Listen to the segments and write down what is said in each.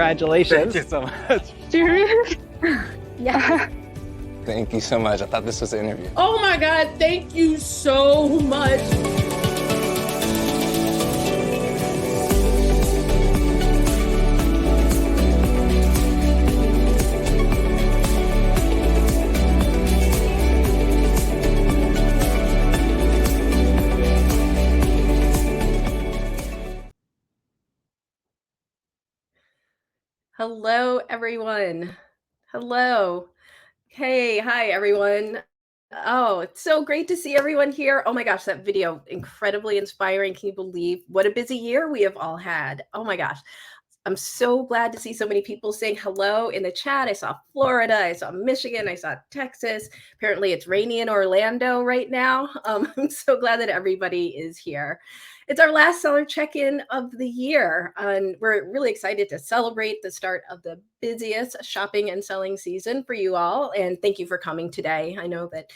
congratulations. Thank you so much. Serious? Yeah. Thank you so much. I thought this was an interview. Oh my God, thank you so much. Hello, everyone. Hello. Hey, hi, everyone. Oh, it's so great to see everyone here. Oh my gosh, that video, incredibly inspiring. Can you believe what a busy year we have all had? Oh my gosh. I'm so glad to see so many people saying hello in the chat. I saw Florida, I saw Michigan, I saw Texas. Apparently it's rainy in Orlando right now. I'm so glad that everybody is here. It's our last seller check-in of the year, and we're really excited to celebrate the start of the busiest shopping and selling season for you all. And thank you for coming today. I know that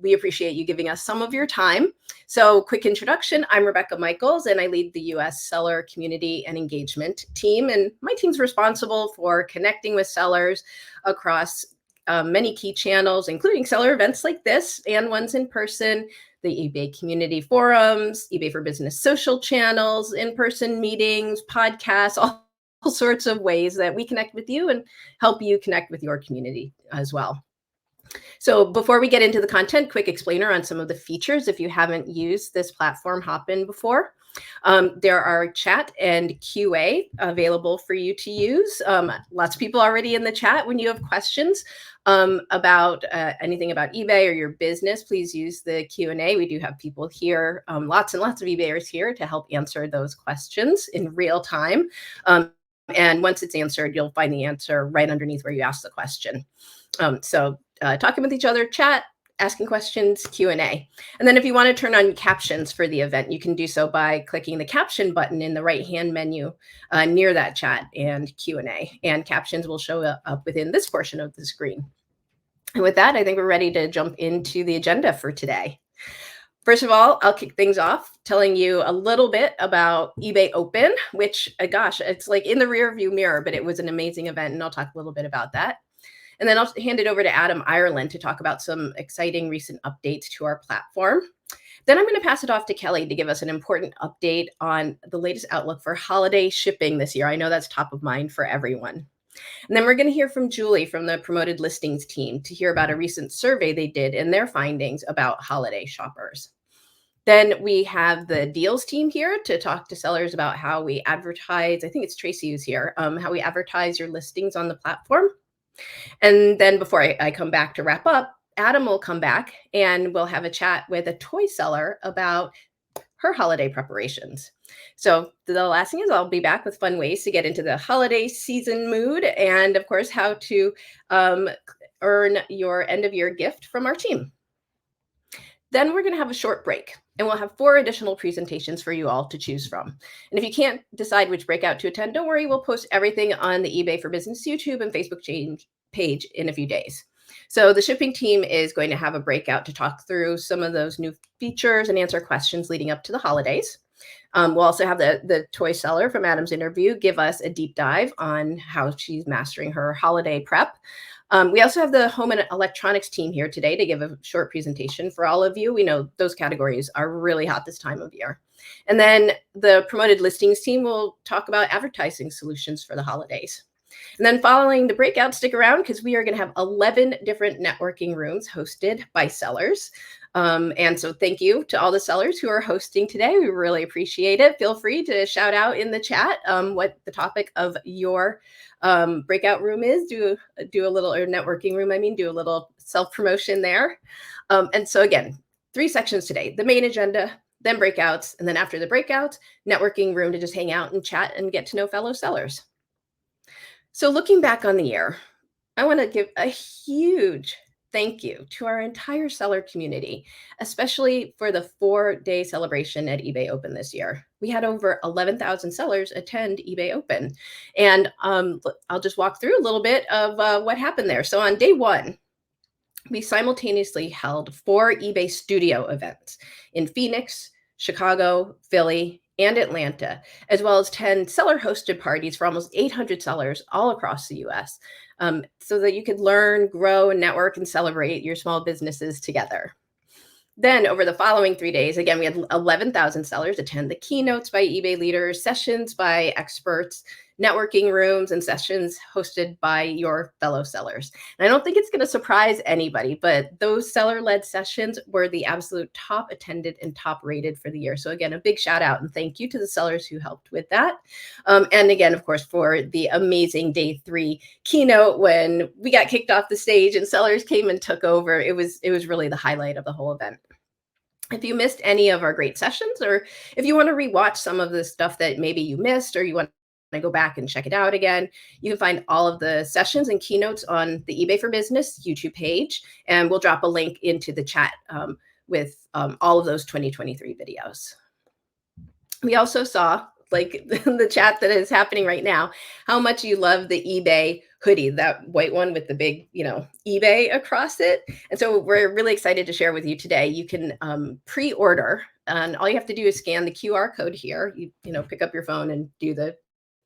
we appreciate you giving us some of your time. So quick introduction, I'm Rebecca Michaels, and I lead the US Seller Community and Engagement team. And my team's responsible for connecting with sellers across many key channels, including seller events like this and ones in person, the eBay community forums, eBay for Business social channels, in-person meetings, podcasts, all sorts of ways that we connect with you and help you connect with your community as well. So before we get into the content, quick explainer on some of the features. If you haven't used this platform Hopin before, there are chat and QA available for you to use. Lots of people already in the chat. When you have questions about anything about eBay or your business, please use the Q&A. We do have people here, lots and lots of eBayers here to help answer those questions in real time. And once it's answered, you'll find the answer right underneath where you ask the question. Talking with each other, chat, asking questions, Q&A. And then if you want to turn on captions for the event, you can do so by clicking the caption button in the right-hand menu near that chat and Q&A. And captions will show up within this portion of the screen. And with that, I think we're ready to jump into the agenda for today. First of all, I'll kick things off telling you a little bit about eBay Open, which, gosh, it's like in the rearview mirror, but it was an amazing event, and I'll talk a little bit about that. And then I'll hand it over to Adam Ireland to talk about some exciting recent updates to our platform. Then I'm going to pass it off to Kelly to give us an important update on the latest outlook for holiday shipping this year. I know that's top of mind for everyone. And then we're going to hear from Julie from the Promoted Listings team to hear about a recent survey they did and their findings about holiday shoppers. Then we have the deals team here to talk to sellers about how we advertise. I think it's Tracy who's here, how we advertise your listings on the platform. And then before I come back to wrap up, Adam will come back and we'll have a chat with a toy seller about her holiday preparations. So the last thing is I'll be back with fun ways to get into the holiday season mood and, of course, how to earn your end of year gift from our team. Then we're going to have a short break, and we'll have 4 additional presentations for you all to choose from. And if you can't decide which breakout to attend, don't worry, we'll post everything on the eBay for Business YouTube and Facebook page in a few days. So the shipping team is going to have a breakout to talk through some of those new features and answer questions leading up to the holidays. We'll also have the toy seller from Adam's interview give us a deep dive on how she's mastering her holiday prep. We also have the home and electronics team here today to give a short presentation for all of you. We know those categories are really hot this time of year. And then the Promoted Listings team will talk about advertising solutions for the holidays. And then following the breakout, stick around because we are going to have 11 different networking rooms hosted by sellers. And so thank you to all the sellers who are hosting today. We really appreciate it. Feel free to shout out in the chat what the topic of your breakout room is. Do a little, or networking room, I mean, do a little self-promotion there. And so again, 3 sections today: the main agenda, then breakouts, and then after the breakouts, networking room to just hang out and chat and get to know fellow sellers. So looking back on the year, I want to give a huge thank you to our entire seller community, especially for the 4-day celebration at eBay Open this year. We had over 11,000 sellers attend eBay Open. And I'll just walk through a little bit of what happened there. So on day 1, we simultaneously held 4 eBay studio events in Phoenix, Chicago, Philly, and Atlanta, as well as 10 seller-hosted parties for almost 800 sellers all across the US, so that you could learn, grow, network, and celebrate your small businesses together. Then over the following 3 days, again, we had 11,000 sellers attend the keynotes by eBay leaders, sessions by experts, networking rooms, and sessions hosted by your fellow sellers. And I don't think it's going to surprise anybody, but those seller-led sessions were the absolute top attended and top rated for the year. So again, a big shout out and thank you to the sellers who helped with that. And again, of course, for the amazing day 3 keynote when we got kicked off the stage and sellers came and took over. It was really the highlight of the whole event. If you missed any of our great sessions, or if you want to rewatch some of the stuff that maybe you missed, or you want to go back and check it out again, you can find all of the sessions and keynotes on the eBay for Business YouTube page, and we'll drop a link into the chat with all of those 2023 videos. We also saw, like the chat that is happening right now, how much you love the eBay hoodie, that white one with the big, eBay across it. And so we're really excited to share with you today. You can pre-order, and all you have to do is scan the QR code here. You pick up your phone and do the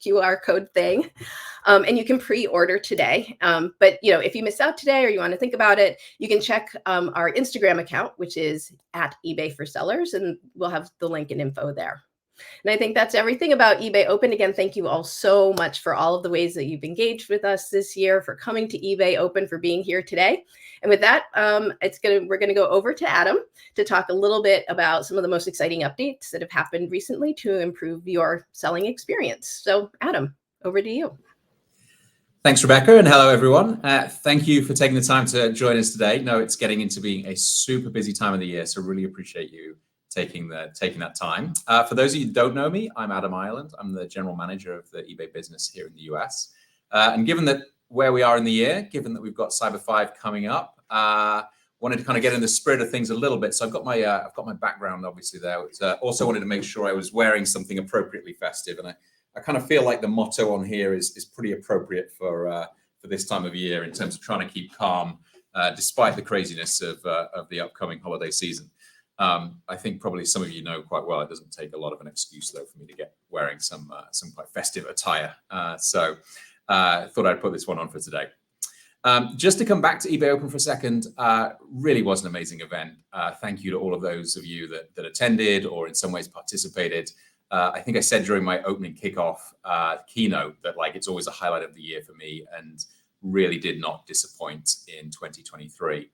QR code thing, and you can pre-order today. But if you miss out today or you want to think about it, you can check our Instagram account, which is at eBay for Sellers, and we'll have the link and info there. And I think that's everything about eBay Open. Again, thank you all so much for all of the ways that you've engaged with us this year, for coming to eBay Open, for being here today. And with that, we're going to go over to Adam to talk a little bit about some of the most exciting updates that have happened recently to improve your selling experience. So Adam, over to you. Thanks, Rebecca, and hello, everyone. Thank you for taking the time to join us today. No, it's getting into being a super busy time of the year, so really appreciate you taking that time. For those of you who don't know me, I'm Adam Ireland. I'm the general manager of the eBay business here in the US. And given that where we are in the year, given that we've got Cyber 5 coming up, wanted to kind of get in the spirit of things a little bit. So I've got my background obviously there. Also wanted to make sure I was wearing something appropriately festive, and I kind of feel like the motto on here is pretty appropriate for this time of year in terms of trying to keep calm despite the craziness of the upcoming holiday season. I think probably some of you know quite well, it doesn't take a lot of an excuse though for me to get wearing some quite festive attire. So thought I'd put this one on for today. Just to come back to eBay Open for a second, really was an amazing event. Thank you to all of those of you that attended or in some ways participated. I think I said during my opening kickoff keynote that it's always a highlight of the year for me, and really did not disappoint in 2023.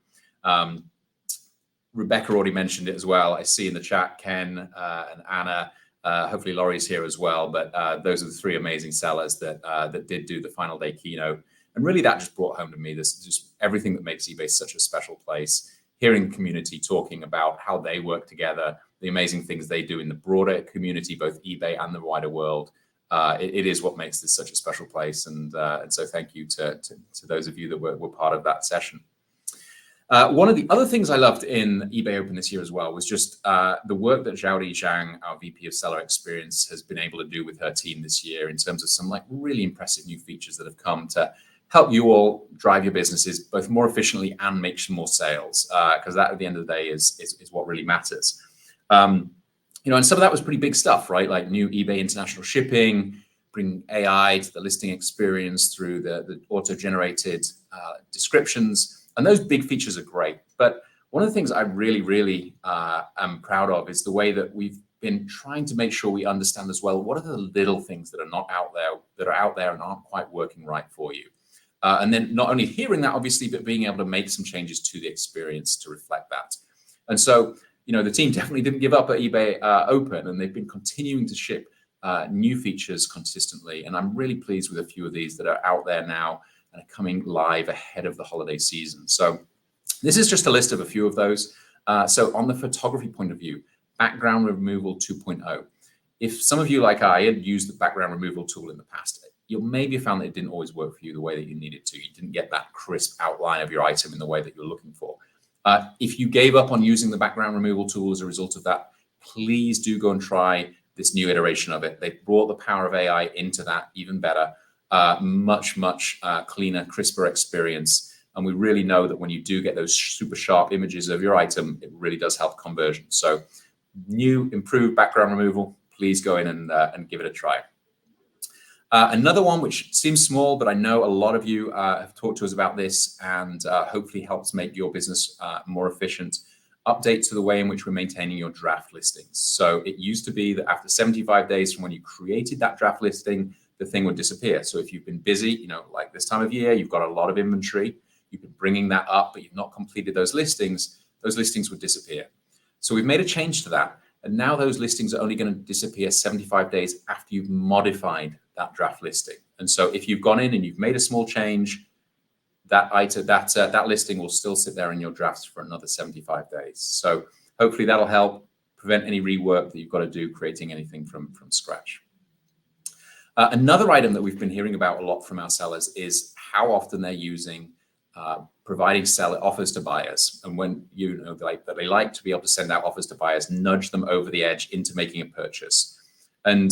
Rebecca already mentioned it as well. I see in the chat Ken and Anna, hopefully Laurie's here as well, but those are the 3 amazing sellers that did do the final day keynote. And really that just brought home to me this just everything that makes eBay such a special place. Hearing the community talking about how they work together, the amazing things they do in the broader community, both eBay and the wider world. It is what makes this such a special place. And so thank you to those of you that were part of that session. One of the other things I loved in eBay Open this year as well was just the work that Xiaodi Zhang, our VP of Seller Experience, has been able to do with her team this year in terms of some really impressive new features that have come to help you all drive your businesses both more efficiently and make some more sales, because that at the end of the day is what really matters. And some of that was pretty big stuff, right? Like new eBay international shipping, bring AI to the listing experience through the auto-generated descriptions. And those big features are great. But one of the things I really, really am proud of is the way that we've been trying to make sure we understand as well, what are the little things that are out there and aren't quite working right for you. And then not only hearing that, obviously, but being able to make some changes to the experience to reflect that. And so, the team definitely didn't give up at eBay Open, and they've been continuing to ship new features consistently. And I'm really pleased with a few of these that are out there now and are coming live ahead of the holiday season. So this is just a list of a few of those. So on the photography point of view, background removal 2.0. If some of you, like I, had used the background removal tool in the past, you'll maybe found that it didn't always work for you the way that you needed to. You didn't get that crisp outline of your item in the way that you're looking for. If you gave up on using the background removal tool as a result of that, please do go and try this new iteration of it. They've brought the power of AI into that even better. Much cleaner, crisper experience. And we really know that when you do get those super sharp images of your item, it really does help conversion. So new improved background removal, please go in and give it a try. Another one which seems small, but I know a lot of you have talked to us about this, and hopefully helps make your business more efficient. Update to the way in which we're maintaining your draft listings. So it used to be that after 75 days from when you created that draft listing, the thing would disappear. So if you've been busy, like this time of year, you've got a lot of inventory, you've been bringing that up, but you've not completed those listings would disappear. So we've made a change to that. And now those listings are only going to disappear 75 days after you've modified that draft listing. And so if you've gone in and you've made a small change, that listing will still sit there in your drafts for another 75 days. So hopefully that'll help prevent any rework that you've got to do creating anything from scratch. Another item that we've been hearing about a lot from our sellers is how often they're using providing seller offers to buyers. And when they like to be able to send out offers to buyers, nudge them over the edge into making a purchase. And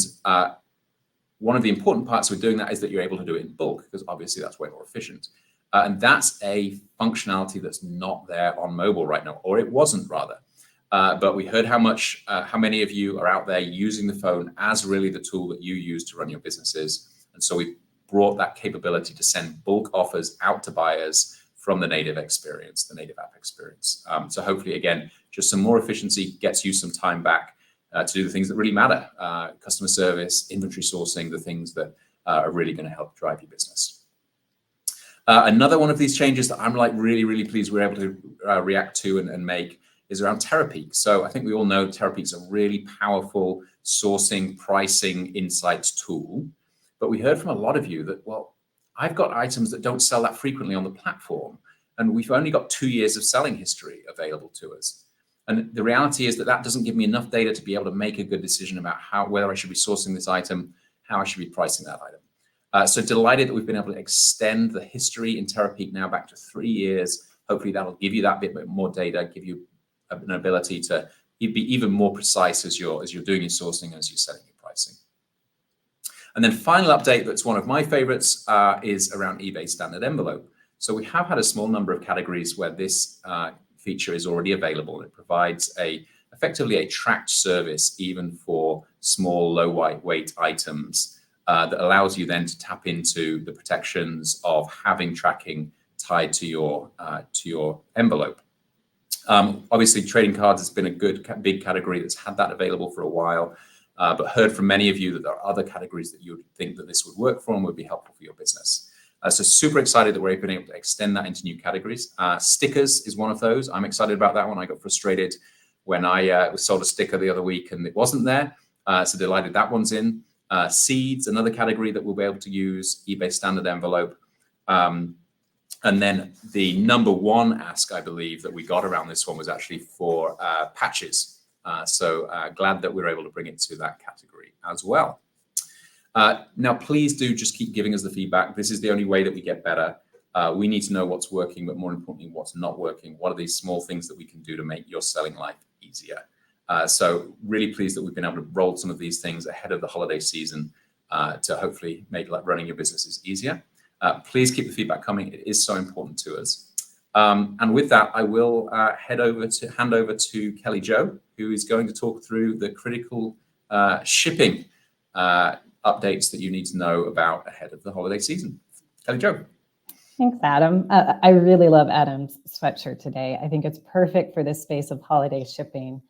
one of the important parts of doing that is that you're able to do it in bulk, because obviously that's way more efficient. And that's a functionality that's not there on mobile right now, or it wasn't rather. But we heard how many of you are out there using the phone as really the tool that you use to run your businesses. And so we brought that capability to send bulk offers out to buyers from the native experience, the native app experience. So hopefully, again, just some more efficiency gets you some time back to do the things that really matter, customer service, inventory sourcing, the things that are really going to help drive your business. Another one of these changes that I'm really, really pleased we're able to react to and make is around Terapeak. So I think we all know Terapeak's a really powerful sourcing, pricing, insights tool. But we heard from a lot of you that, well, I've got items that don't sell that frequently on the platform, and we've only got 2 years of selling history available to us. And the reality is that doesn't give me enough data to be able to make a good decision about whether I should be sourcing this item, how I should be pricing that item. So delighted that we've been able to extend the history in Terapeak now back to 3 years. Hopefully that'll give you that bit more data, give you an ability to be even more precise as you're doing your sourcing and as you're setting your pricing. And then final update that's one of my favorites is around eBay standard envelope. So we have had a small number of categories where this feature is already available. It provides effectively a tracked service even for small, low weight items that allows you then to tap into the protections of having tracking tied to your envelope. Obviously, trading cards has been a big category that's had that available for a while, but heard from many of you that there are other categories that you would think that this would work for and would be helpful for your business. So super excited that we've been able to extend that into new categories. Stickers is one of those. I'm excited about that one. I got frustrated when I sold a sticker the other week and it wasn't there. So delighted that one's in. Seeds, another category that we'll be able to use, eBay standard envelope. And then the number one ask, I believe, that we got around this one was actually for patches. So glad that we're able to bring it to that category as well. Now, please do just keep giving us the feedback. This is the only way that we get better. We need to know what's working, but more importantly, what's not working. What are these small things that we can do to make your selling life easier? So really pleased that we've been able to roll some of these things ahead of the holiday season to hopefully make running your businesses easier. Please keep the feedback coming. It is so important to us. And with that, I will hand over to Kelly Jo, who is going to talk through the critical shipping updates that you need to know about ahead of the holiday season. Kelly Jo. Thanks, Adam. I really love Adam's sweatshirt today. I think it's perfect for this space of holiday shipping.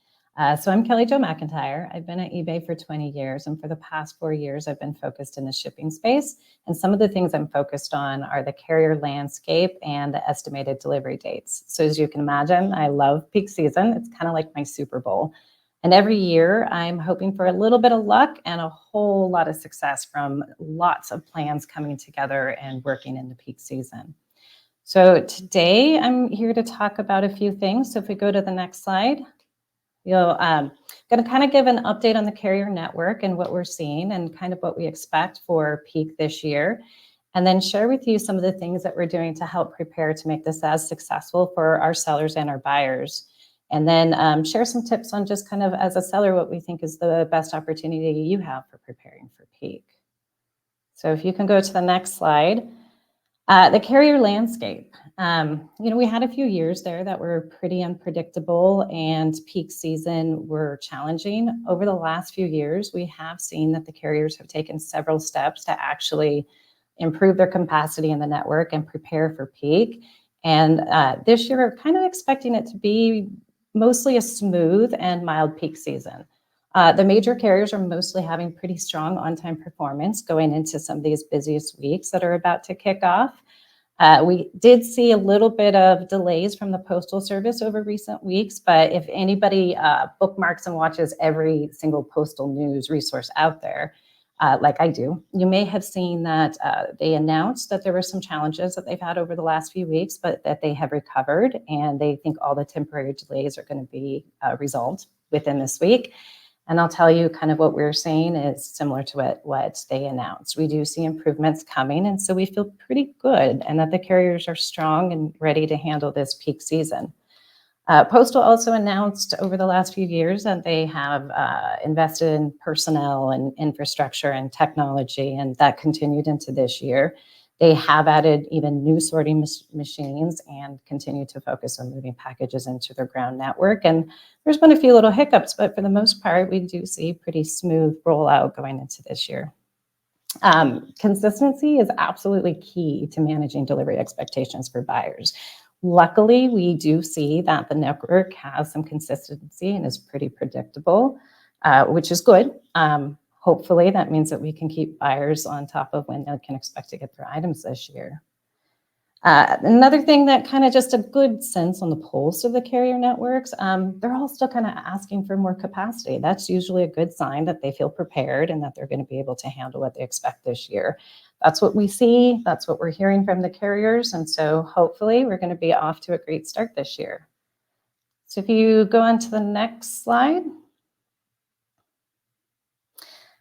So I'm Kelly Jo McIntyre. I've been at eBay for 20 years, and for the past 4 years, I've been focused in the shipping space. And some of the things I'm focused on are the carrier landscape and the estimated delivery dates. So as you can imagine, I love peak season. It's kind of like my Super Bowl. And every year, I'm hoping for a little bit of luck and a whole lot of success from lots of plans coming together and working in the peak season. So today, I'm here to talk about a few things. So if we go to the next slide. Going to kind of give an update on the carrier network and what we're seeing and kind of what we expect for peak this year, and then share with you some of the things that we're doing to help prepare to make this as successful for our sellers and our buyers. And then share some tips on just kind of as a seller, what we think is the best opportunity you have for preparing for peak. So if you can go to the next slide. The carrier landscape. We had a few years there that were pretty unpredictable and peak season were challenging. Over the last few years, we have seen that the carriers have taken several steps to actually improve their capacity in the network and prepare for peak. And this year, we're kind of expecting it to be mostly a smooth and mild peak season. The major carriers are mostly having pretty strong on-time performance going into some of these busiest weeks that are about to kick off. We did see a little bit of delays from the Postal Service over recent weeks, but if anybody bookmarks and watches every single postal news resource out there, like I do, you may have seen that they announced that there were some challenges that they've had over the last few weeks, but that they have recovered, and they think all the temporary delays are going to be resolved within this week. And I'll tell you kind of what we're seeing is similar to what they announced. We do see improvements coming, and so we feel pretty good, and that the carriers are strong and ready to handle this peak season. Postal also announced over the last few years that they have invested in personnel and infrastructure and technology, and that continued into this year. They have added even new sorting machines and continue to focus on moving packages into their ground network. And there's been a few little hiccups, but for the most part, we do see pretty smooth rollout going into this year. Consistency is absolutely key to managing delivery expectations for buyers. Luckily, we do see that the network has some consistency and is pretty predictable, which is good. Hopefully, that means that we can keep buyers on top of when they can expect to get their items this year. Another thing that kind of just a good sense on the pulse of the carrier networks, they're all still kind of asking for more capacity. That's usually a good sign that they feel prepared and that they're going to be able to handle what they expect this year. That's what we see. That's what we're hearing from the carriers. And so hopefully we're going to be off to a great start this year. So if you go on to the next slide.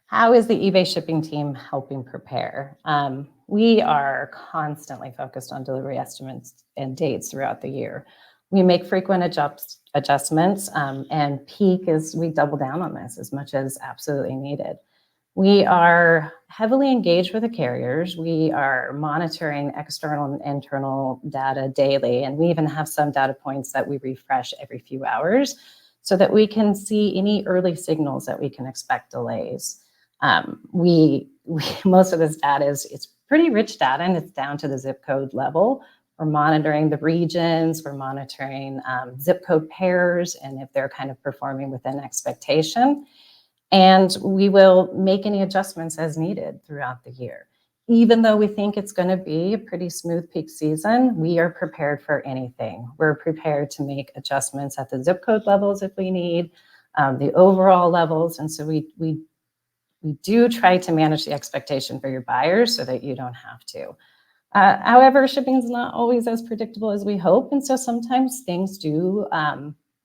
How is the eBay shipping team helping prepare? We are constantly focused on delivery estimates and dates throughout the year. We make frequent adjustments, and peak is we double down on this as much as absolutely needed. We are heavily engaged with the carriers. We are monitoring external and internal data daily, and we even have some data points that we refresh every few hours so that we can see any early signals that we can expect delays. Most of this data it's pretty rich data, and it's down to the zip code level. We're monitoring the regions, we're monitoring zip code pairs, and if they're kind of performing within expectation. And we will make any adjustments as needed throughout the year. Even though we think it's going to be a pretty smooth peak season, we are prepared for anything. We're prepared to make adjustments at the zip code levels if we need, the overall levels, and so we do try to manage the expectation for your buyers so that you don't have to. However, shipping is not always as predictable as we hope. And so sometimes things do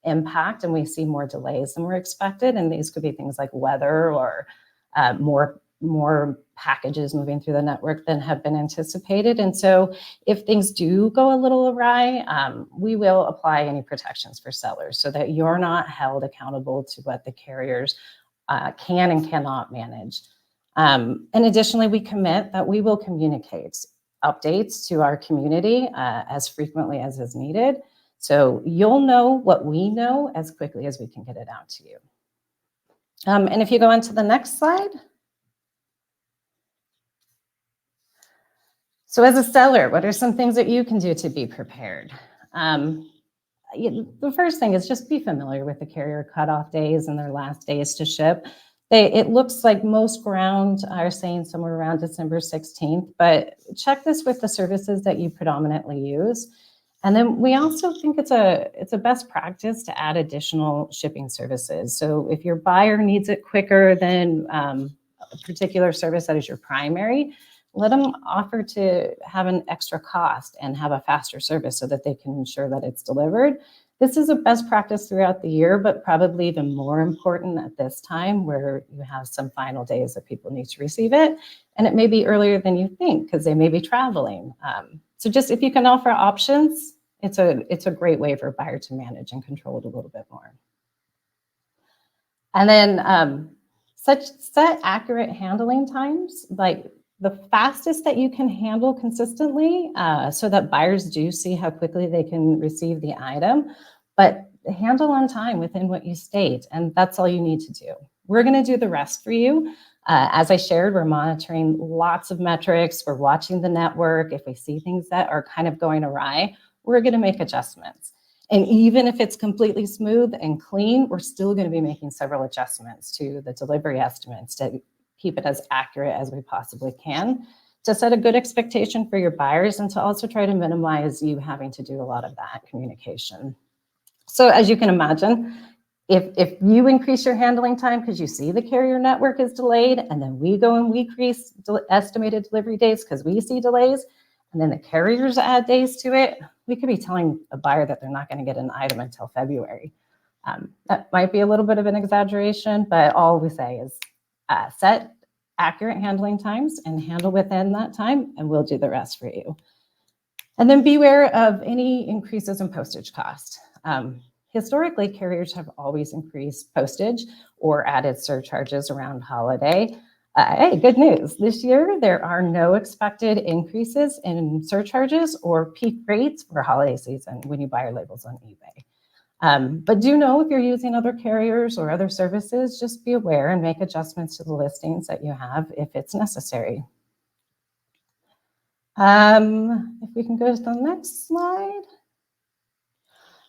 impact and we see more delays than we're expected. And these could be things like weather or more packages moving through the network than have been anticipated. And so if things do go a little awry, we will apply any protections for sellers so that you're not held accountable to what the carriers can and cannot manage. And additionally, we commit that we will communicate updates to our community as frequently as is needed. So you'll know what we know as quickly as we can get it out to you. And if you go on to the next slide. So as a seller, what are some things that you can do to be prepared? The first thing is just be familiar with the carrier cutoff days and their last days to ship. It looks like most ground are saying somewhere around December 16th, but check this with the services that you predominantly use. And then we also think it's a best practice to add additional shipping services. So if your buyer needs it quicker than a particular service that is your primary, let them offer to have an extra cost and have a faster service so that they can ensure that it's delivered. This is a best practice throughout the year, but probably even more important at this time where you have some final days that people need to receive it. And it may be earlier than you think because they may be traveling. So just if you can offer options, it's a great way for a buyer to manage and control it a little bit more. And then set accurate handling times. Like the fastest that you can handle consistently so that buyers do see how quickly they can receive the item, but handle on time within what you state. And that's all you need to do. We're going to do the rest for you. As I shared, we're monitoring lots of metrics. We're watching the network. If we see things that are kind of going awry, we're going to make adjustments. And even if it's completely smooth and clean, we're still going to be making several adjustments to the delivery estimates to keep it as accurate as we possibly can, to set a good expectation for your buyers and to also try to minimize you having to do a lot of that communication. So as you can imagine, if you increase your handling time because you see the carrier network is delayed, and then we go and we increase estimated delivery days because we see delays, and then the carriers add days to it, we could be telling a buyer that they're not going to get an item until February. That might be a little bit of an exaggeration, but all we say is set accurate handling times and handle within that time, and we'll do the rest for you. And then beware of any increases in postage cost. Historically, carriers have always increased postage or added surcharges around holiday. Hey, good news. This year, there are no expected increases in surcharges or peak rates for holiday season when you buy your labels on eBay. But do know if you're using other carriers or other services, just be aware and make adjustments to the listings that you have if it's necessary. If we can go to the next slide.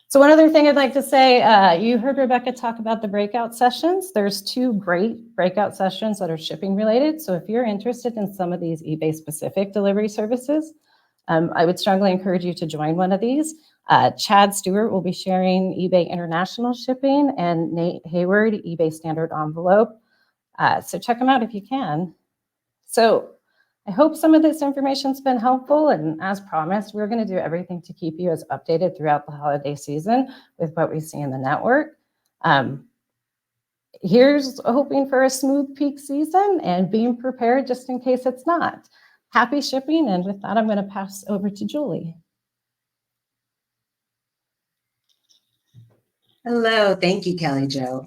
So one other thing I'd like to say, you heard Rebecca talk about the breakout sessions. There's 2 great breakout sessions that are shipping related. So if you're interested in some of these eBay specific delivery services, I would strongly encourage you to join one of these. Chad Stewart will be sharing eBay international shipping and Nate Hayward, eBay standard envelope. So check them out if you can. So I hope some of this information's been helpful, and as promised, we're going to do everything to keep you as updated throughout the holiday season with what we see in the network. Here's hoping for a smooth peak season and being prepared just in case it's not. Happy shipping, and with that, I'm going to pass over to Julie. Hello, thank you, Kelly Jo.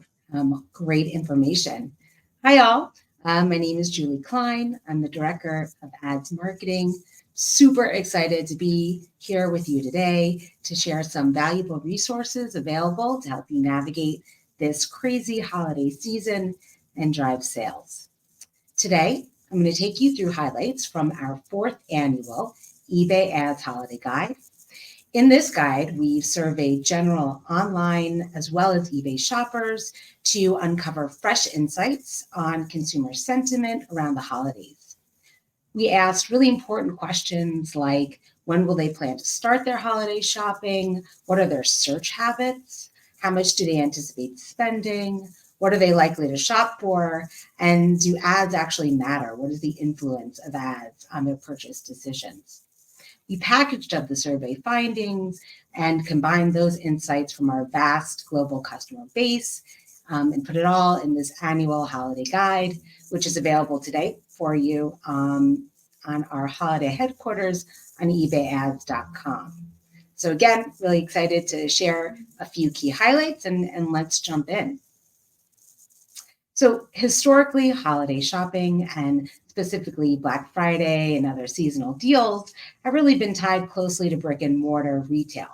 Great information. Hi, all. My name is Julie Klein. I'm the Director of Ads Marketing. Super excited to be here with you today to share some valuable resources available to help you navigate this crazy holiday season and drive sales. Today, I'm going to take you through highlights from our 4th annual eBay Ads Holiday Guide. In this guide, we've surveyed general online as well as eBay shoppers to uncover fresh insights on consumer sentiment around the holidays. We asked really important questions like, when will they plan to start their holiday shopping? What are their search habits? How much do they anticipate spending? What are they likely to shop for? And do ads actually matter? What is the influence of ads on their purchase decisions? We packaged up the survey findings and combined those insights from our vast global customer base and put it all in this annual holiday guide, which is available today for you on our holiday headquarters on ebayads.com. So again, really excited to share a few key highlights and let's jump in. So historically, holiday shopping and specifically Black Friday and other seasonal deals have really been tied closely to brick and mortar retail.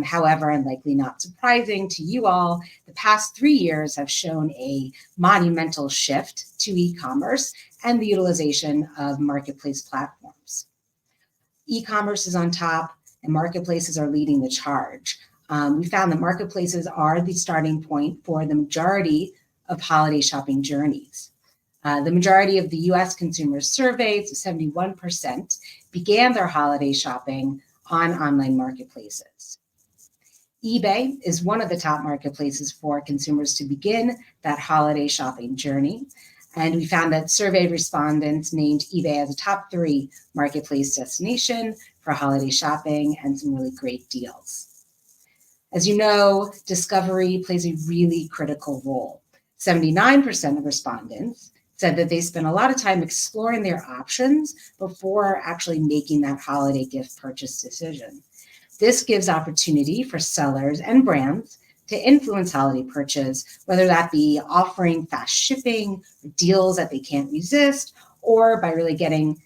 However, and likely not surprising to you all, the past 3 years have shown a monumental shift to e-commerce and the utilization of marketplace platforms. E-commerce is on top and marketplaces are leading the charge. We found that marketplaces are the starting point for the majority of holiday shopping journeys. The majority of the US consumers surveyed, so 71%, began their holiday shopping on online marketplaces. eBay is one of the top marketplaces for consumers to begin that holiday shopping journey. And we found that survey respondents named eBay as a top 3 marketplace destination for holiday shopping and some really great deals. As you know, discovery plays a really critical role. 79% of respondents said that they spend a lot of time exploring their options before actually making that holiday gift purchase decision. This gives opportunity for sellers and brands to influence holiday purchase, whether that be offering fast shipping, deals that they can't resist, or by really getting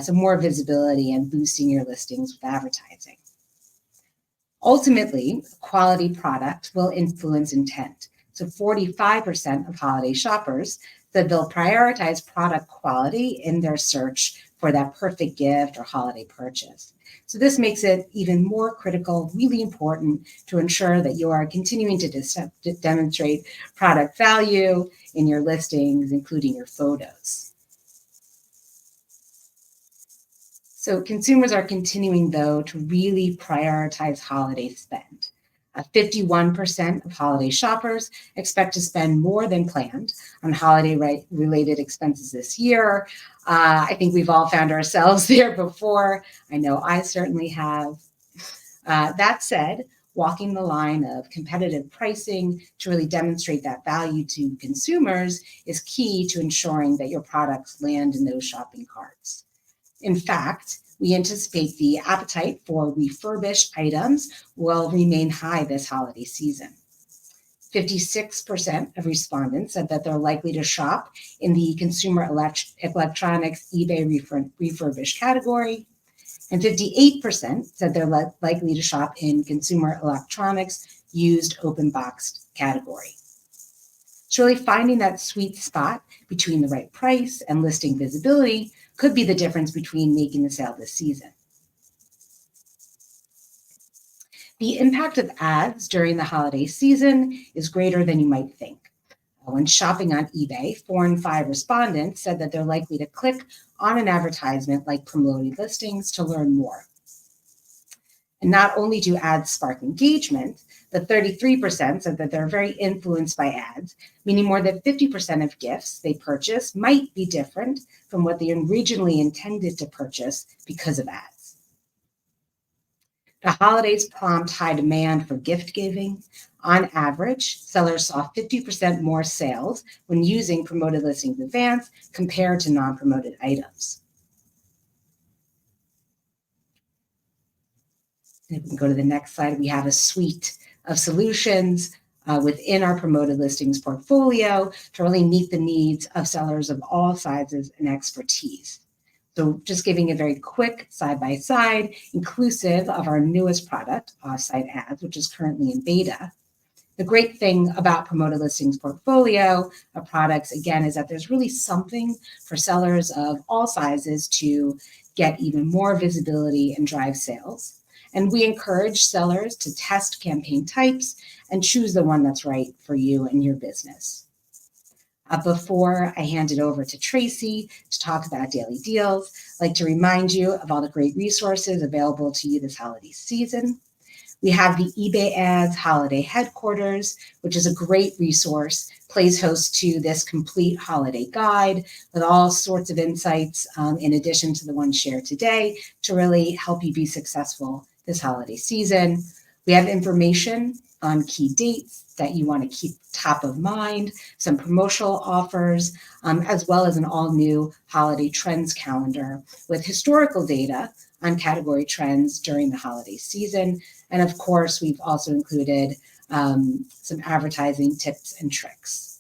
some more visibility and boosting your listings with advertising. Ultimately, quality product will influence intent. So 45% of holiday shoppers said they'll prioritize product quality in their search for that perfect gift or holiday purchase. So this makes it even more critical, really important to ensure that you are continuing to demonstrate product value in your listings, including your photos. So consumers are continuing, though, to really prioritize holiday spend. 51% of holiday shoppers expect to spend more than planned on holiday-related expenses this year. I think we've all found ourselves there before. I know I certainly have. That said, walking the line of competitive pricing to really demonstrate that value to consumers is key to ensuring that your products land in those shopping carts. In fact, we anticipate the appetite for refurbished items will remain high this holiday season. 56% of respondents said that they're likely to shop in the consumer electronics eBay refurbished category, and 58% said they're likely to shop in consumer electronics used open boxed category. So really finding that sweet spot between the right price and listing visibility could be the difference between making the sale this season. The impact of ads during the holiday season is greater than you might think. When shopping on eBay, 4 in 5 respondents said that they're likely to click on an advertisement like promoted listings to learn more. And not only do ads spark engagement, but 33% said that they're very influenced by ads, meaning more than 50% of gifts they purchase might be different from what they originally intended to purchase because of ads. The holidays prompt high demand for gift giving. On average, sellers saw 50% more sales when using promoted listings advance compared to non-promoted items. If we can go to the next slide, we have a suite of solutions within our promoted listings portfolio to really meet the needs of sellers of all sizes and expertise. So just giving a very quick side-by-side, inclusive of our newest product, Offsite Ads, which is currently in beta. The great thing about promoted listings portfolio of products, again, is that there's really something for sellers of all sizes to get even more visibility and drive sales. And we encourage sellers to test campaign types and choose the one that's right for you and your business. Before I hand it over to Tracy to talk about daily deals, I'd like to remind you of all the great resources available to you this holiday season. We have the eBay Ads Holiday Headquarters, which is a great resource, plays host to this complete holiday guide with all sorts of insights in addition to the one shared today to really help you be successful this holiday season. We have information on key dates that you want to keep top of mind, some promotional offers, as well as an all-new holiday trends calendar with historical data on category trends during the holiday season. And of course, we've also included some advertising tips and tricks.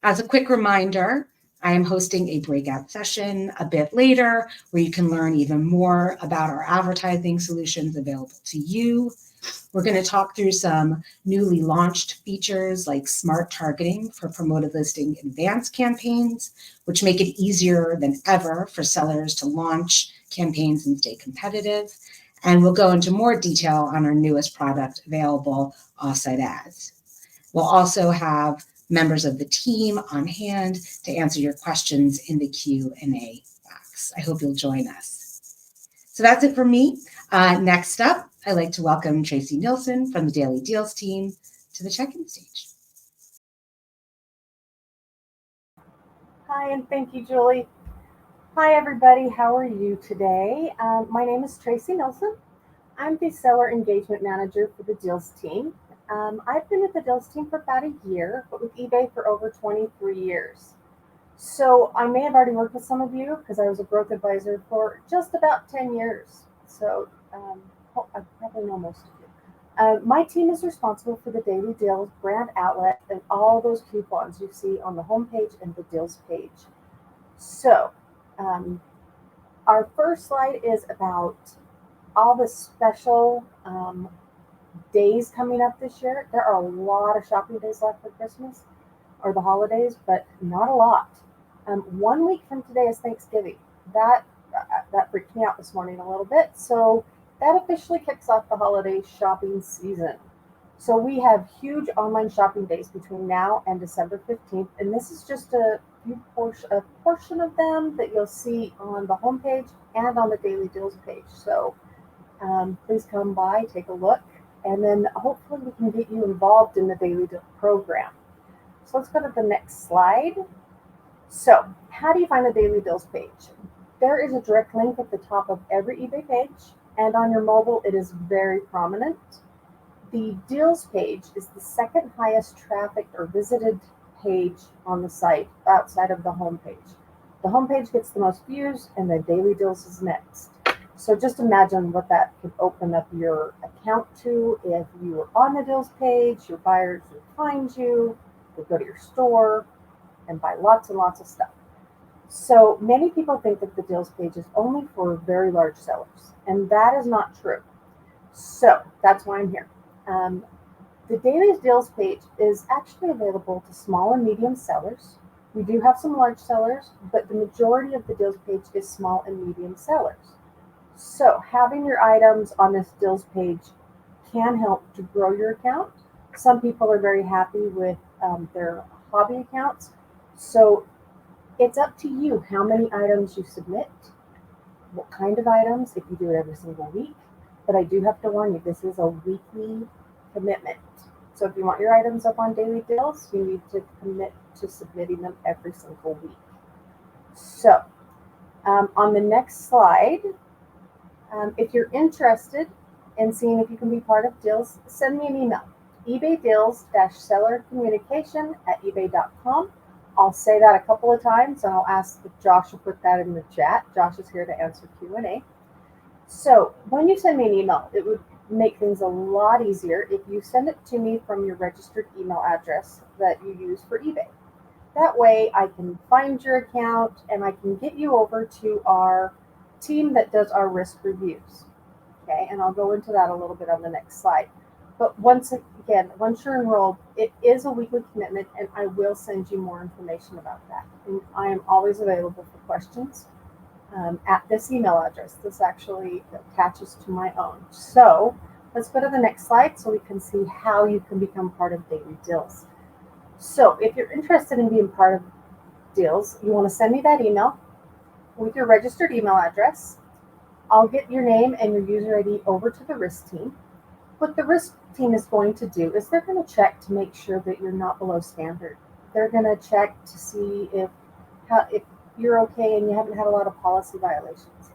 As a quick reminder, I am hosting a breakout session a bit later where you can learn even more about our advertising solutions available to you. We're going to talk through some newly launched features like smart targeting for promoted listing advanced campaigns, which make it easier than ever for sellers to launch campaigns and stay competitive. And we'll go into more detail on our newest product available, Offsite Ads. We'll also have members of the team on hand to answer your questions in the Q&A box. I hope you'll join us. So that's it for me. Next up, I'd like to welcome Tracy Nilsson from the Daily Deals team to the check-in stage. Hi, and thank you, Julie. Hi, everybody. How are you today? My name is Tracy Nilsson. I'm the Seller Engagement Manager for the Deals team. I've been with the Deals team for about a year, but with eBay for over 23 years. So I may have already worked with some of you because I was a growth advisor for just about 10 years. So I probably know most of you. My team is responsible for the Daily Deals brand outlet and all those coupons you see on the homepage and the Deals page. So our first slide is about all the special days coming up this year. There are a lot of shopping days left for Christmas or the holidays, but not a lot. 1 week from today is Thanksgiving. That freaked me out this morning a little bit. So that officially kicks off the holiday shopping season. So we have huge online shopping days between now and December 15th, and this is just a portion of them that you'll see on the homepage and on the Daily Deals page. So please come by, take a look, and then hopefully we can get you involved in the Daily Deal program. So let's go to the next slide. So how do you find the Daily Deals page? There is a direct link at the top of every eBay page, and on your mobile it is very prominent. The deals page is the second highest trafficked or visited page on the site outside of the home page. The home page gets the most views, and the Daily Deals is next. So just imagine what that could open up your account to if you were on the deals page. Your buyers would find you, would go to your store and buy lots and lots of stuff. So many people think that the deals page is only for very large sellers, and that is not true. So that's why I'm here. The Daily Deals page is actually available to small and medium sellers. We do have some large sellers, but the majority of the deals page is small and medium sellers. So having your items on this deals page can help to grow your account. Some people are very happy with their hobby accounts. So it's up to you how many items you submit, what kind of items, if you do it every single week. But I do have to warn you, this is a weekly commitment. So if you want your items up on Daily Deals, you need to commit to submitting them every single week. So on the next slide, if you're interested in seeing if you can be part of Deals, send me an email, ebaydeals-sellercommunication@ebay.com. I'll say that a couple of times, and I'll ask if Josh will put that in the chat. Josh is here to answer Q&A. So when you send me an email, it would make things a lot easier if you send it to me from your registered email address that you use for eBay. That way I can find your account and I can get you over to our team that does our risk reviews. Okay, and I'll go into that a little bit on the next slide. But once you're enrolled, it is a weekly commitment, and I will send you more information about that. And I am always available for questions at this email address. This actually attaches to my own. So let's go to the next slide so we can see how you can become part of Daily Deals. So if you're interested in being part of Deals, you want to send me that email with your registered email address. I'll get your name and your user ID over to the risk team. What the risk team is going to do is they're going to check to make sure that you're not below standard. They're going to check to see if you're okay and you haven't had a lot of policy violations.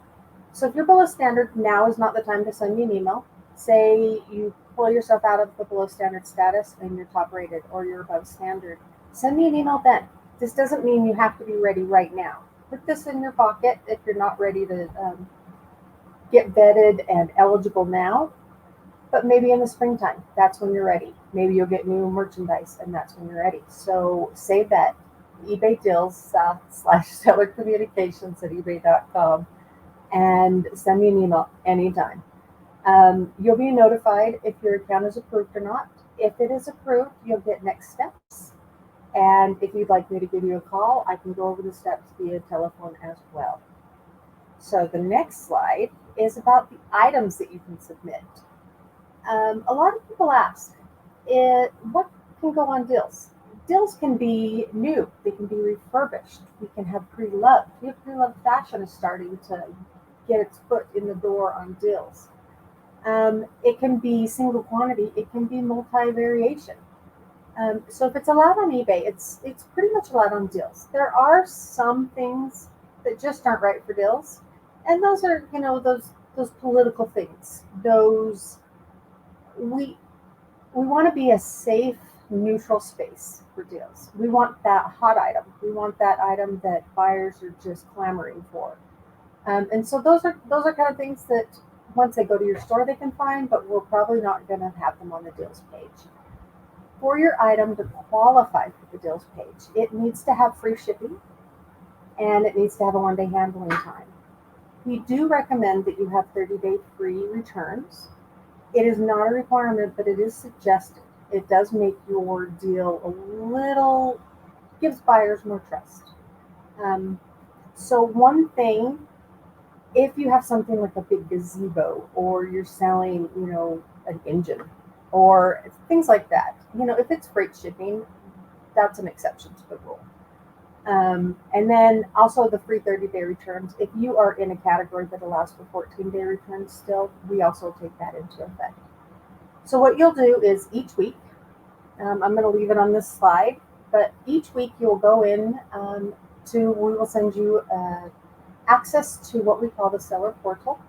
So if you're below standard, now is not the time to send me an email. Say you pull yourself out of the below standard status and you're top rated or you're above standard. Send me an email then. This doesn't mean you have to be ready right now. Put this in your pocket if you're not ready to get vetted and eligible now. But maybe in the springtime, that's when you're ready. Maybe you'll get new merchandise and that's when you're ready. So save that, eBay Deals /sellercommunications@ebay.com, and send me an email anytime. You'll be notified if your account is approved or not. If it is approved, you'll get next steps. And if you'd like me to give you a call, I can go over the steps via telephone as well. So the next slide is about the items that you can submit. A lot of people ask, what can go on Deals? Deals can be new. They can be refurbished. We can have pre-loved. We have pre-loved fashion is starting to get its foot in the door on Deals. It can be single quantity. It can be multi-variation. So if it's allowed on eBay, it's pretty much allowed on Deals. There are some things that just aren't right for Deals, and those are those political things. Those we want to be a safe, neutral space for Deals. We want that hot item. We want that item that buyers are just clamoring for. And so those are kind of things that once they go to your store they can find, but we're probably not going to have them on the Deals page. For your item to qualify for the Deals page, it needs to have free shipping. and it needs to have a 1-day handling time. We do recommend that you have 30-day free returns. It is not a requirement, but it is suggested. It does make your deal a little, gives buyers more trust. So one thing, if you have something like a big gazebo, or you're selling, an engine or things like that, if it's freight shipping, that's an exception to the rule. And then also the free 30-day returns. If you are in a category that allows for 14-day returns still, we also take that into effect. So what you'll do is each week, I'm going to leave it on this slide, but each week you'll go in we will send you access to what we call the seller portal.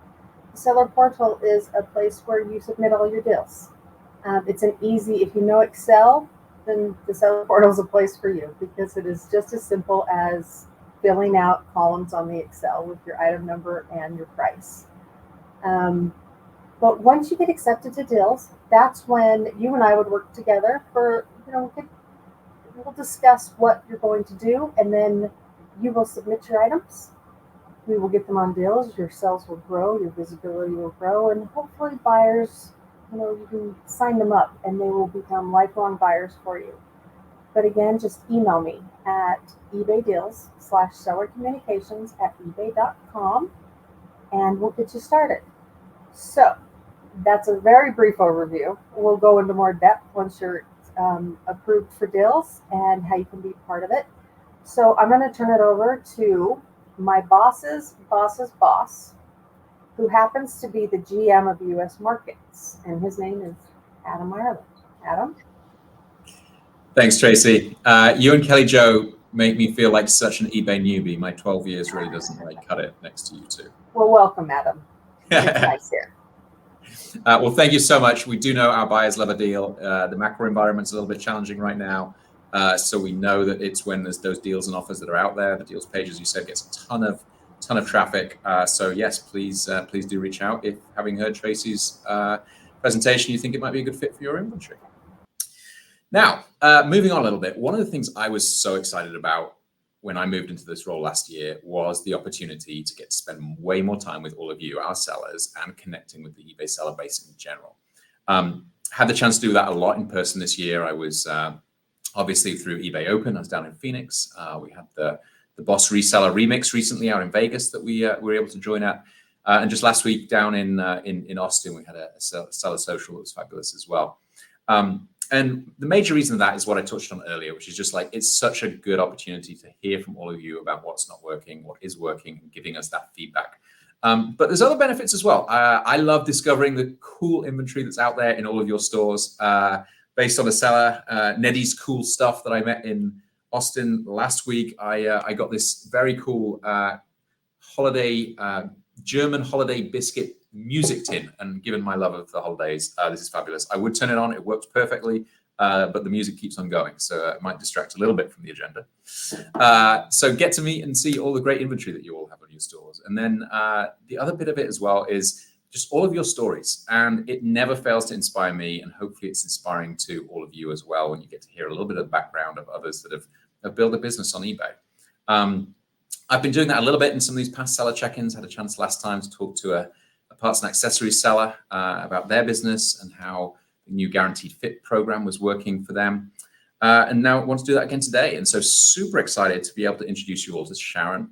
The seller portal is a place where you submit all your deals. It's an easy, if you know Excel, then the seller portal is a place for you, because it is just as simple as filling out columns on the Excel with your item number and your price. But once you get accepted to deals, that's when you and I would work together for, we'll discuss what you're going to do, and then you will submit your items. We will get them on deals. Your sales will grow, your visibility will grow, and hopefully buyers, you can sign them up and they will become lifelong buyers for you. But again, just email me at ebaydeals/sellercommunications@ebay.com and we'll get you started. So that's a very brief overview. We'll go into more depth once you're approved for deals and how you can be part of it. So I'm going to turn it over to my boss's boss's boss, who happens to be the GM of U.S. markets, and his name is Adam Ireland. Adam? Thanks, Tracy. You and Kelly Jo make me feel like such an eBay newbie. My 12 years really doesn't cut it next to you two. Well, welcome, Adam. It's nice here. Well, thank you so much. We do know our buyers love a deal. The macro environment's a little bit challenging right now. So we know that it's when there's those deals and offers that are out there. The deals page, as you said, gets a ton of traffic. So yes, please do reach out if, having heard Tracy's presentation, you think it might be a good fit for your inventory. Now, moving on a little bit, one of the things I was so excited about when I moved into this role last year was the opportunity to get to spend way more time with all of you, our sellers, and connecting with the eBay seller base in general. Had the chance to do that a lot in person this year. I was obviously through eBay Open. I was down in Phoenix. We had the Boss Reseller Remix recently out in Vegas that we were able to join at. And just last week down in Austin, we had a seller social that was fabulous as well. And the major reason of that is what I touched on earlier, which is just like, it's such a good opportunity to hear from all of you about what's not working, what is working, and giving us that feedback. But there's other benefits as well. I love discovering the cool inventory that's out there in all of your stores. Based on a seller, Neddy's Cool Stuff, that I met in Austin last week, I got this very cool German holiday biscuit music tin, and given my love of the holidays, this is fabulous. I would turn it on, it works perfectly, but the music keeps on going, so it might distract a little bit from the agenda. So get to meet and see all the great inventory that you all have on your stores. And then the other bit of it as well is just all of your stories, and it never fails to inspire me, and hopefully it's inspiring to all of you as well when you get to hear a little bit of the background of others that have built a business on eBay. I've been doing that a little bit in some of these past seller check-ins. Had a chance last time to talk to a parts and accessories seller about their business and how the new Guaranteed Fit program was working for them. And now I want to do that again today. And so super excited to be able to introduce you all to Shannon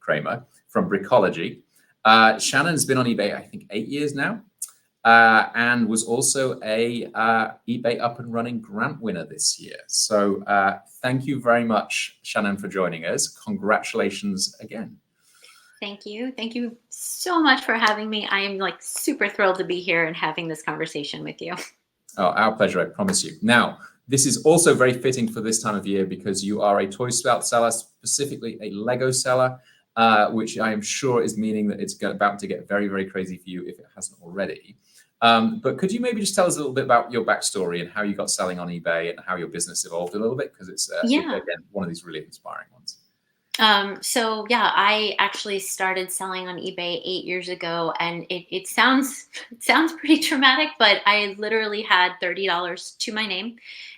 Kramer from Brickology. Shannon's been on eBay, I think, 8 years now, and was also a eBay Up and Running grant winner this year. So thank you very much, Shannon, for joining us. Congratulations again. Thank you. Thank you so much for having me. I am super thrilled to be here and having this conversation with you. Oh, our pleasure, I promise you. Now, this is also very fitting for this time of year because you are a Toy Spout seller, specifically a Lego seller, which I am sure is meaning that it's about to get very, very crazy for you if it hasn't already. But could you maybe just tell us a little bit about your backstory and how you got selling on eBay and how your business evolved a little bit? Because it's, again, one of these really inspiring ones. So yeah, I actually started selling on eBay 8 years ago, and it sounds it sounds pretty traumatic, but I literally had $30 to my name,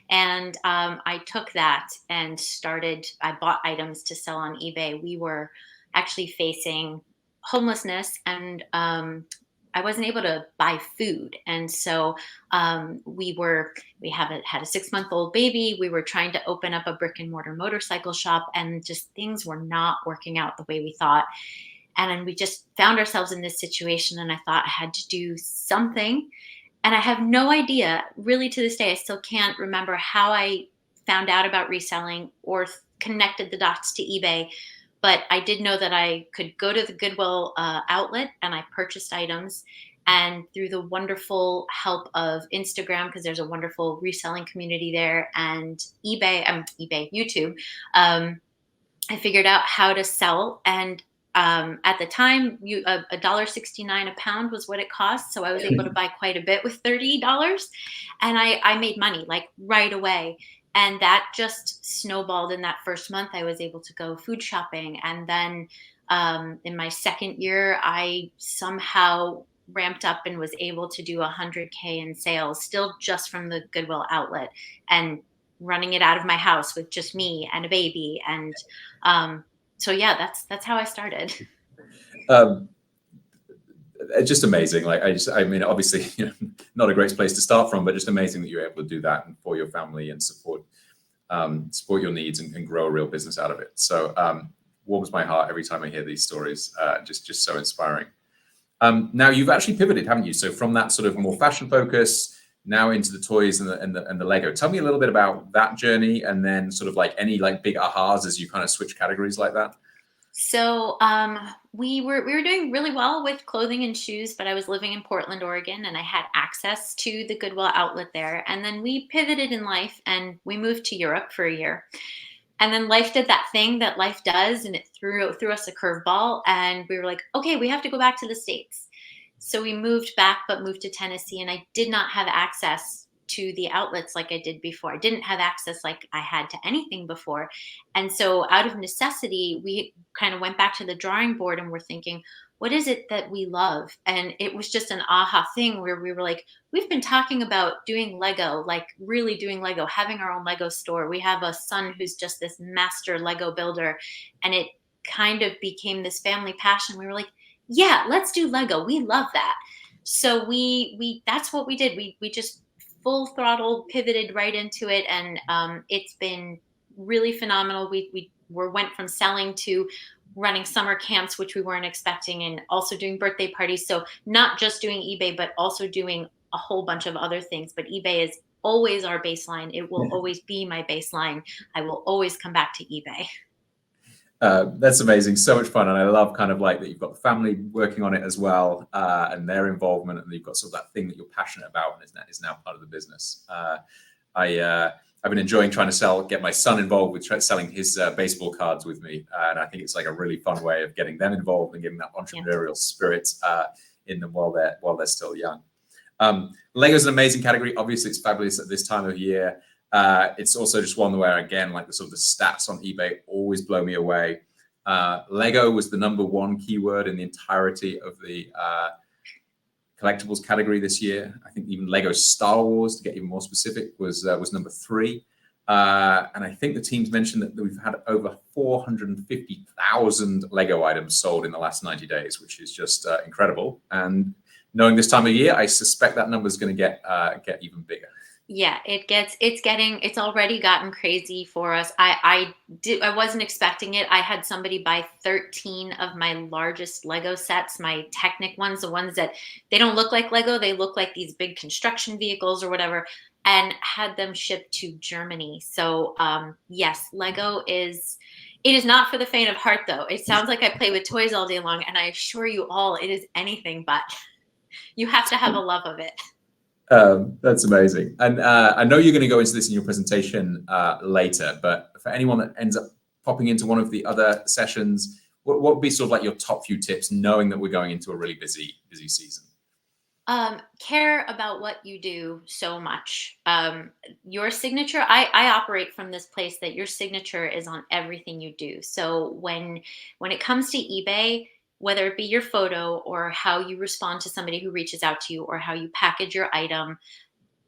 and I took that and started. I bought items to sell on eBay. We were actually facing homelessness, and I wasn't able to buy food, and so we had a 6-month-old baby. We were trying to open up a brick and mortar motorcycle shop, and just things were not working out the way we thought. And then we just found ourselves in this situation, and I thought I had to do something. And I have no idea, really, to this day, I still can't remember how I found out about reselling or connected the dots to eBay. But I did know that I could go to the Goodwill outlet, and I purchased items. And through the wonderful help of Instagram, because there's a wonderful reselling community there, and YouTube, I figured out how to sell. And at the time, $1.69 a pound was what it cost. So I was able to buy quite a bit with $30, and I made money like right away. And that just snowballed. In that first month, I was able to go food shopping, and then in my second year, I somehow ramped up and was able to do 100K in sales, still just from the Goodwill outlet, and running it out of my house with just me and a baby. And so yeah, that's how I started. Um, it's just amazing. Like I mean, obviously, not a great place to start from, but just amazing that you're able to do that and for your family and support your needs and grow a real business out of it. So warms my heart every time I hear these stories. Just so inspiring. Now you've actually pivoted, haven't you? So from that sort of more fashion focus now into the toys and the Lego. Tell me a little bit about that journey, and then sort of like any like big ahas as you kind of switch categories like that. So we were doing really well with clothing and shoes, but I was living in Portland, Oregon, and I had access to the Goodwill outlet there. And then we pivoted in life, and we moved to Europe for a year. And then life did that thing that life does, and it threw us a curveball, and we were like, okay, we have to go back to the States. So we moved back, but moved to Tennessee, and I did not have access to the outlets like I did before. I didn't have access like I had to anything before. And so out of necessity, we kind of went back to the drawing board, and we're thinking, what is it that we love? And it was just an aha thing where we were like, we've been talking about doing Lego, like really doing Lego, having our own Lego store. We have a son who's just this master Lego builder, and it kind of became this family passion. We were like, yeah, let's do Lego. We love that. So we that's what we did. We just full throttle pivoted right into it, and it's been really phenomenal. We went from selling to running summer camps, which we weren't expecting, and also doing birthday parties. So not just doing eBay, but also doing a whole bunch of other things. But eBay is always our baseline. It will always be my baseline. I will always come back to eBay. That's amazing. So much fun. And I love kind of like that you've got the family working on it as well, and their involvement, and you've got sort of that thing that you're passionate about and is now part of the business. I've been enjoying trying to get my son involved with selling his baseball cards with me. And I think it's like a really fun way of getting them involved and getting that entrepreneurial spirit in them while they're still young. Lego's an amazing category. Obviously, it's fabulous at this time of year. It's also just one where, again, like the sort of the stats on eBay always blow me away. Lego was the #1 keyword in the entirety of the collectibles category this year. I think even Lego Star Wars, to get even more specific, was #3. And I think the teams mentioned that we've had over 450,000 Lego items sold in the last 90 days, which is just incredible. And knowing this time of year, I suspect that number is going to get even bigger. Yeah, it's already gotten crazy for us. I wasn't expecting it. I had somebody buy 13 of my largest Lego sets, my Technic ones, the ones that they don't look like Lego, they look like these big construction vehicles or whatever, and had them shipped to Germany. So yes, Lego it is not for the faint of heart, though. It sounds like I play with toys all day long, and I assure you all, it is anything but. You have to have a love of it. That's amazing. And I know you're going to go into this in your presentation later, but for anyone that ends up popping into one of the other sessions, what would be sort of like your top few tips, knowing that we're going into a really busy season? Care about what you do so much. Your signature, I operate from this place that your signature is on everything you do. So when it comes to eBay, whether it be your photo or how you respond to somebody who reaches out to you or how you package your item,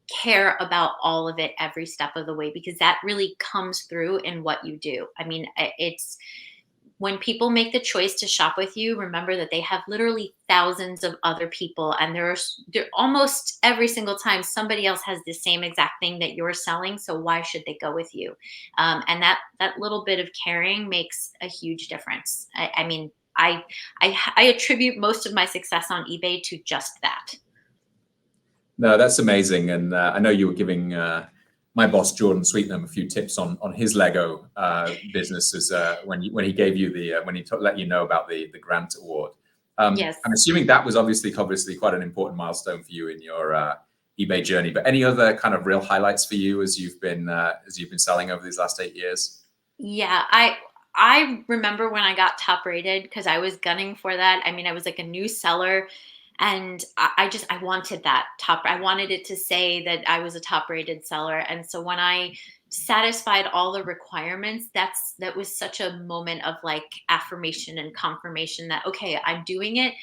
care about all of it every step of the way, because that really comes through in what you do. I mean, it's when people make the choice to shop with you, remember that they have literally thousands of other people, and there almost every single time somebody else has the same exact thing that you're selling. So why should they go with you? And that little bit of caring makes a huge difference. I mean, I attribute most of my success on eBay to just that. No, that's amazing. And I know you were giving my boss, Jordan Sweetnam, a few tips on his Lego business when he gave you when he let you know about the grant award. Yes. I'm assuming that was obviously quite an important milestone for you in your eBay journey. But any other kind of real highlights for you as you've been selling over these last 8 years? Yeah, I remember when I got top rated, because I was gunning for that. I mean, I was like a new seller, and I wanted that top. I wanted it to say that I was a top rated seller. And so when I satisfied all the requirements, that was such a moment of like affirmation and confirmation that, okay, I'm doing it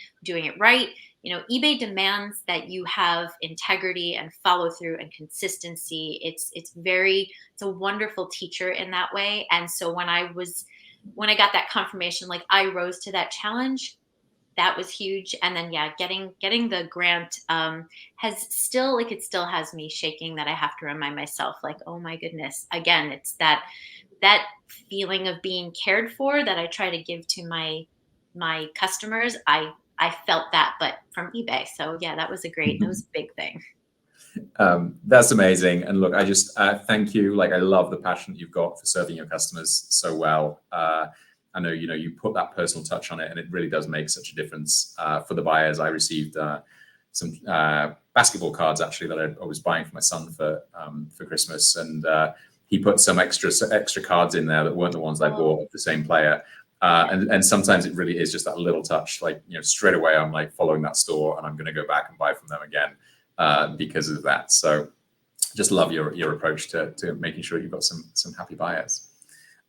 right. You know, eBay demands that you have integrity and follow through and consistency. It's a wonderful teacher in that way. And so when I got that confirmation, like I rose to that challenge, that was huge. And then, yeah, getting the grant it still has me shaking, that I have to remind myself, like, oh my goodness, again, it's that feeling of being cared for that I try to give to my customers. I felt that, but from eBay. So yeah, that was a big thing. That's amazing. And look, I just thank you. Like, I love the passion that you've got for serving your customers so well. I know, you put that personal touch on it, and it really does make such a difference for the buyers. I received some basketball cards actually that I was buying for my son for Christmas, and he put some extra cards in there that weren't the ones I bought of the same player. And sometimes it really is just that little touch, like, straight away I'm like following that store, and I'm going to go back and buy from them again because of that. So just love your approach to making sure you've got some happy buyers.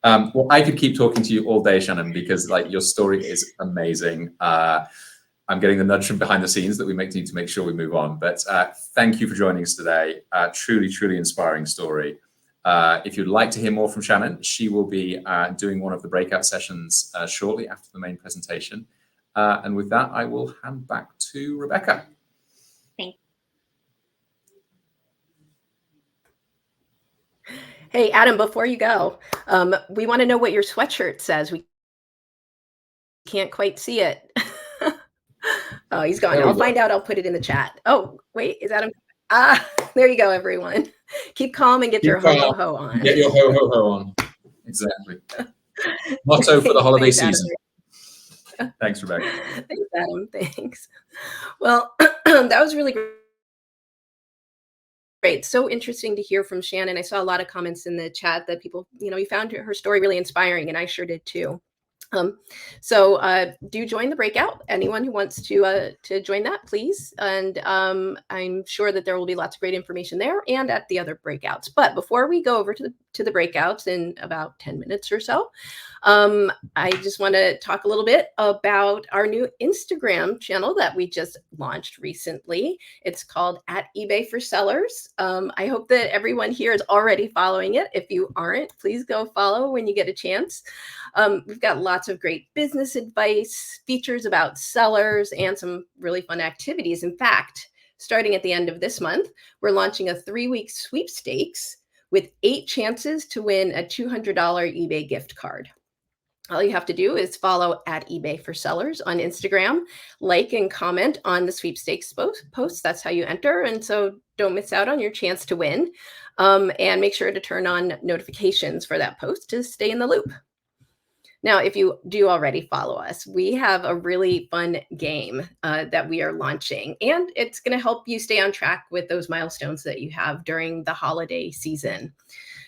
Well, I could keep talking to you all day, Shannon, because like your story is amazing. I'm getting the nudge from behind the scenes that we need to make sure we move on. But thank you for joining us today. Truly, truly inspiring story. If you'd like to hear more from Shannon, she will be doing one of the breakout sessions shortly after the main presentation. And with that, I will hand back to Rebecca. Thank you. Hey, Adam, before you go, we want to know what your sweatshirt says. We can't quite see it. Oh, he's gone. I'll find out. I'll put it in the chat. Oh, wait, is Adam? There you go, everyone. Keep calm and get your ho-ho-ho on. Get your ho-ho-ho on. Exactly. Motto for the holiday season. Thanks, Rebecca. Thanks, Adam. Thanks. Well, that was really great. So interesting to hear from Shannon. I saw a lot of comments in the chat that people, you found her story really inspiring, and I sure did too. So do join the breakout. Anyone who wants to join that, please. And I'm sure that there will be lots of great information there and at the other breakouts. But before we go over to the breakouts in about 10 minutes or so, I just want to talk a little bit about our new Instagram channel that we just launched recently. It's called @eBay for Sellers. I hope that everyone here is already following it. If you aren't, please go follow when you get a chance. We've got lots of great business advice, features about sellers, and some really fun activities. In fact, starting at the end of this month, we're launching a 3-week sweepstakes with 8 chances to win a $200 eBay gift card. All you have to do is follow @eBay for Sellers on Instagram, like and comment on the sweepstakes post. That's how you enter. And so don't miss out on your chance to win. And make sure to turn on notifications for that post to stay in the loop. Now, if you do already follow us, we have a really fun game that we are launching, and it's going to help you stay on track with those milestones that you have during the holiday season.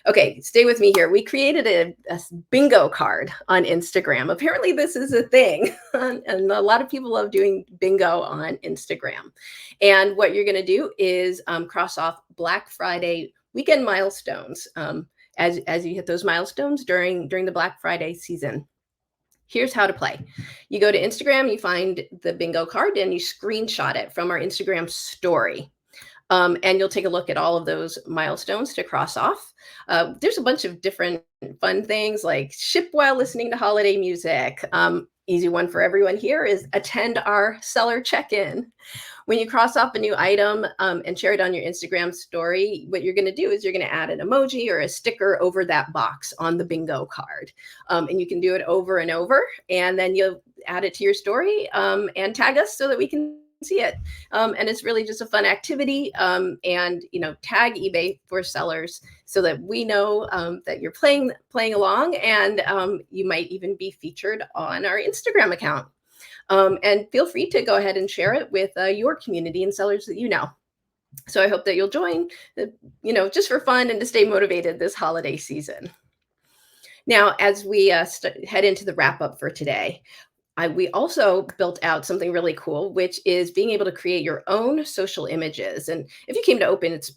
Okay, stay with me here. We created a bingo card on Instagram. Apparently this is a thing, and a lot of people love doing bingo on Instagram. And what you're going to do is cross off Black Friday weekend milestones as you hit those milestones during the Black Friday season. Here's how to play. You go to Instagram, you find the bingo card, and you screenshot it from our Instagram story. And you'll take a look at all of those milestones to cross off. There's a bunch of different fun things like ship while listening to holiday music. Easy one for everyone here is attend our seller check-in. When you cross off a new item and share it on your Instagram story, what you're going to do is you're going to add an emoji or a sticker over that box on the bingo card. And you can do it over and over, and then you'll add it to your story and tag us so that we can see it. And it's really just a fun activity. And tag eBay for sellers so that we know that you're playing along, and you might even be featured on our Instagram account. And feel free to go ahead and share it with your community and sellers that you know. So I hope that you'll join, just for fun and to stay motivated this holiday season. Now, as we head into the wrap up for today, we also built out something really cool, which is being able to create your own social images. And if you came to Open, it's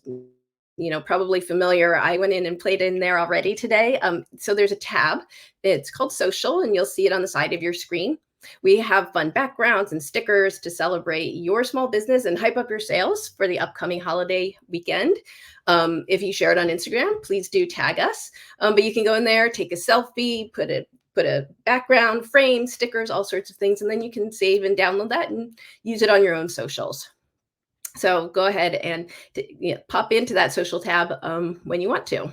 probably familiar. I went in and played in there already today. So there's a tab. It's called Social, and you'll see it on the side of your screen. We have fun backgrounds and stickers to celebrate your small business and hype up your sales for the upcoming holiday weekend. If you share it on Instagram, please do tag us. But you can go in there, take a selfie, put a background, frame, stickers, all sorts of things, and then you can save and download that and use it on your own socials. So go ahead and pop into that social tab when you want to.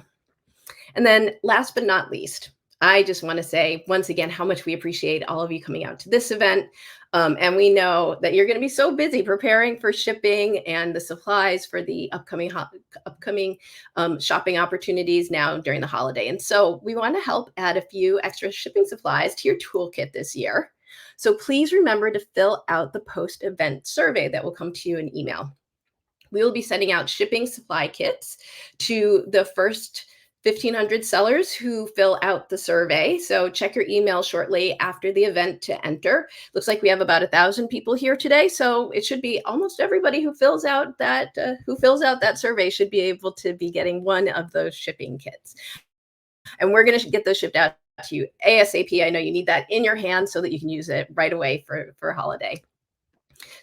And then last but not least, I just want to say once again how much we appreciate all of you coming out to this event. And we know that you're going to be so busy preparing for shipping and the supplies for the upcoming shopping opportunities now during the holiday. And so we want to help add a few extra shipping supplies to your toolkit this year. So please remember to fill out the post-event survey that will come to you in email. We will be sending out shipping supply kits to the first 1,500 sellers who fill out the survey. So check your email shortly after the event to enter. Looks like we have about 1,000 people here today, so it should be almost everybody who fills out that survey should be able to be getting one of those shipping kits. And we're going to get those shipped out to you ASAP. I know you need that in your hand so that you can use it right away for a holiday.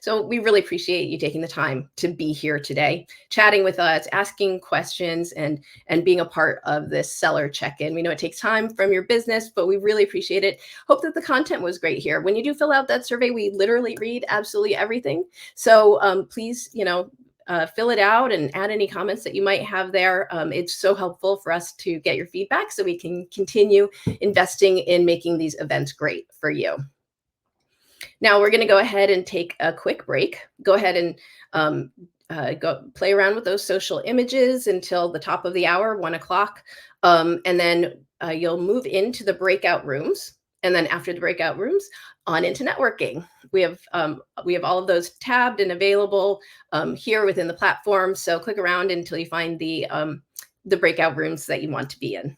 So we really appreciate you taking the time to be here today, chatting with us, asking questions, and being a part of this seller check-in. We know it takes time from your business, but we really appreciate it. Hope that the content was great here. When you do fill out that survey, we literally read absolutely everything. So please, fill it out and add any comments that you might have there. It's so helpful for us to get your feedback so we can continue investing in making these events great for you. Now we're going to go ahead and take a quick break. Go ahead and go play around with those social images until the top of the hour, 1 o'clock. And then you'll move into the breakout rooms. And then after the breakout rooms, on into networking. We have all of those tabbed and available here within the platform. So click around until you find the breakout rooms that you want to be in.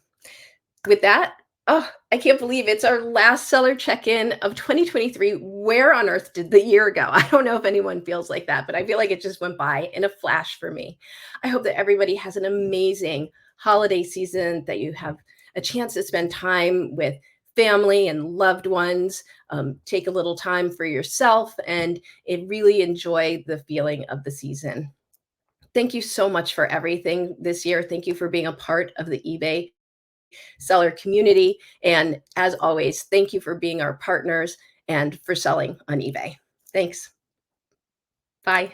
With that, oh, I can't believe it's our last seller check-in of 2023. Where on earth did the year go? I don't know if anyone feels like that, but I feel like it just went by in a flash for me. I hope that everybody has an amazing holiday season, that you have a chance to spend time with family and loved ones, take a little time for yourself, and really enjoy the feeling of the season. Thank you so much for everything this year. Thank you for being a part of the eBay seller community. And as always, thank you for being our partners and for selling on eBay. Thanks. Bye.